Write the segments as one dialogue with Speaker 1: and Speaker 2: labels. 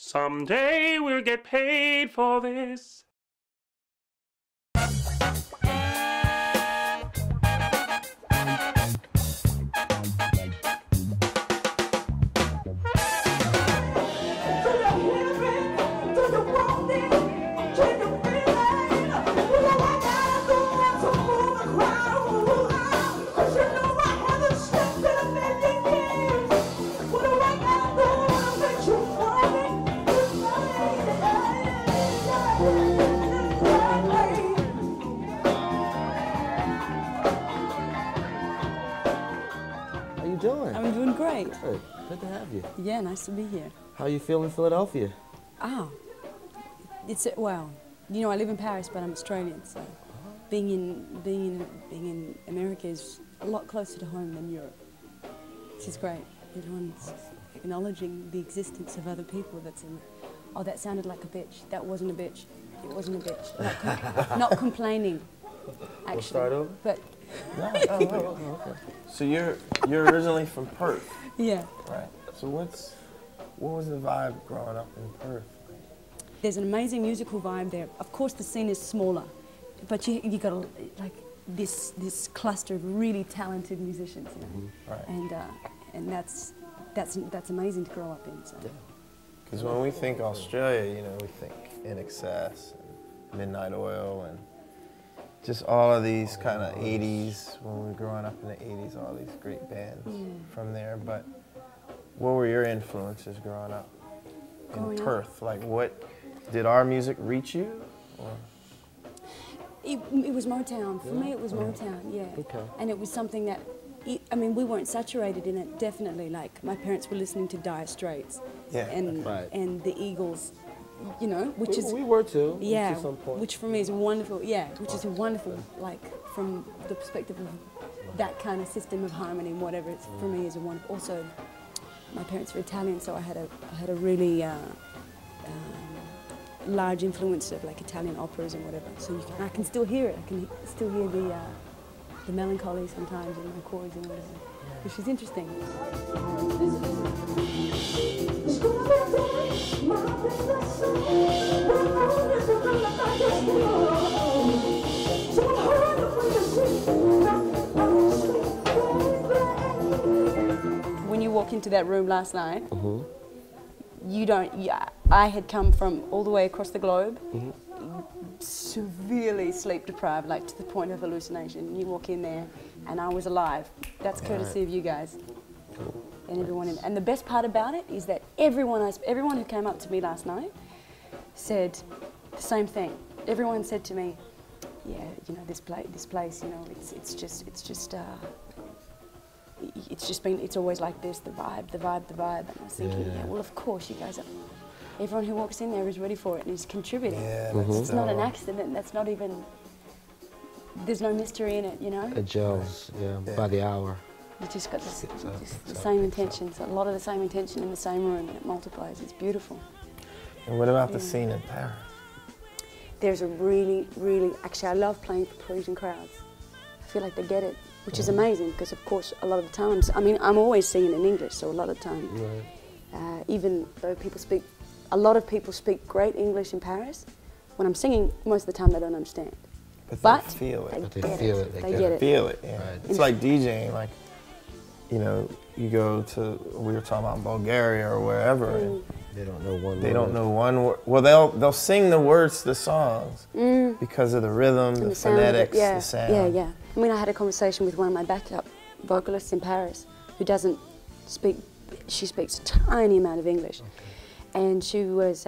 Speaker 1: Someday we'll get paid for this.
Speaker 2: I'm doing great.
Speaker 3: Good to have you.
Speaker 2: Yeah, nice to be here.
Speaker 3: How you feel in Philadelphia?
Speaker 2: Well, you know, I live in Paris, but I'm Australian, so being in America is a lot closer to home than Europe, which is great. Everyone's acknowledging the existence of other people. Oh, that sounded like a bitch. That wasn't a bitch. It wasn't a bitch. Not complaining, actually.
Speaker 3: We'll start over?
Speaker 2: But
Speaker 3: No, okay. So you're originally from Perth.
Speaker 2: Yeah.
Speaker 3: Right. So what was the vibe growing up in Perth?
Speaker 2: There's an amazing musical vibe there. Of course, the scene is smaller, but you got like this cluster of really talented musicians, you know?
Speaker 3: Right.
Speaker 2: And that's amazing to grow up in. So.
Speaker 3: Because when we think Australia, you know, we think In Excess, and Midnight Oil, and just all of these kind of 80s, when we were growing up in the 80s, all these great bands from there. But what were your influences growing up in Perth? Like, what, did our music reach you? Or?
Speaker 2: It was Motown. For me, it was Motown, yeah.
Speaker 3: Okay.
Speaker 2: And it was something that, I mean, we weren't saturated in it, definitely. Like, my parents were listening to Dire Straits and the Eagles. You know, which is...
Speaker 3: We were too,
Speaker 2: yeah,
Speaker 3: to some point.
Speaker 2: Which for me is wonderful, yeah, which is a wonderful, like, from the perspective of that kind of system of harmony, whatever, it's, for me is a wonderful... Also, my parents were Italian, so I had a really large influence of, like, Italian operas and whatever, so I can still hear it, I can still hear the melancholy sometimes in my chords and whatever, which is interesting. When you walk into that room last night, I had come from all the way across the globe, severely sleep deprived, like to the point of hallucination. You walk in there and I was alive. That's courtesy of you guys. And everyone and the best part about it is that everyone who came up to me last night said the same thing. Everyone said to me, yeah, you know, this place, you know, it's always like this, the vibe. And I was thinking, yeah, well, of course you guys are. Everyone who walks in there is ready for it and is contributing. Yeah, it's not an accident. That's not even. There's no mystery in it, you know.
Speaker 4: It gels, by the hour.
Speaker 2: You just got the same intentions, a lot of the same intention in the same room, and it multiplies. It's beautiful.
Speaker 3: And what about the scene in Paris?
Speaker 2: There's a really, actually, I love playing for Parisian crowds. I feel like they get it, which is amazing, because of course, a lot of the times, I mean, I'm always singing in English, so a lot of times, even though a lot of people speak great English in Paris, when I'm singing, most of the time they don't understand.
Speaker 3: But they feel it.
Speaker 2: They feel it.
Speaker 3: Yeah. Right. It's like DJing, like, you know, you go to, we were talking about Bulgaria or wherever, and
Speaker 4: they don't know one word.
Speaker 3: They don't know one word. Well, they'll sing the words to the songs because of the rhythm, the phonetics, the sound.
Speaker 2: Yeah. I mean, I had a conversation with one of my backup vocalists in Paris who doesn't speak, she speaks a tiny amount of English. And she was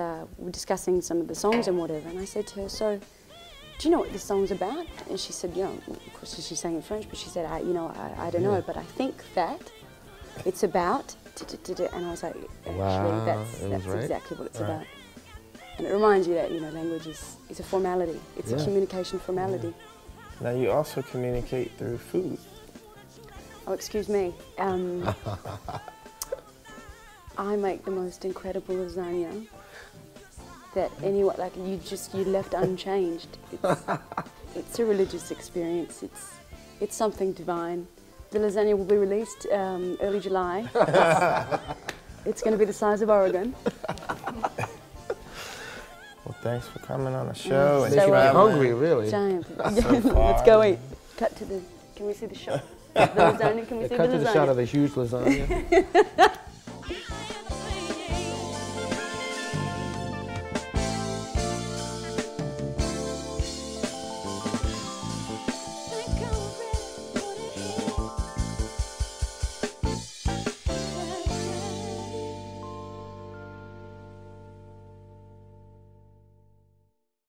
Speaker 2: discussing some of the songs and whatever, and I said to her, so, do you know what this song's about? And she said, yeah, of course she sang in French, but she said, I don't know, but I think that it's about, and I was like, actually, that's exactly what it's about. And it reminds you that, you know, language is a formality. It's a communication formality.
Speaker 3: Now you also communicate through food.
Speaker 2: Oh, excuse me. I make the most incredible lasagna that anyone, like, you left unchanged. It's a religious experience. It's something divine. The lasagna will be released early July. It's going to be the size of Oregon.
Speaker 3: Well, thanks for coming on the show and
Speaker 2: so
Speaker 4: Making me
Speaker 3: traveling.
Speaker 4: hungry, really.
Speaker 2: Giant.
Speaker 3: So
Speaker 2: Let's go eat. Cut to the. Can we see the shot? The lasagna. Can we see
Speaker 4: Cut
Speaker 2: the
Speaker 4: to
Speaker 2: lasagna?
Speaker 4: the shot of the huge lasagna.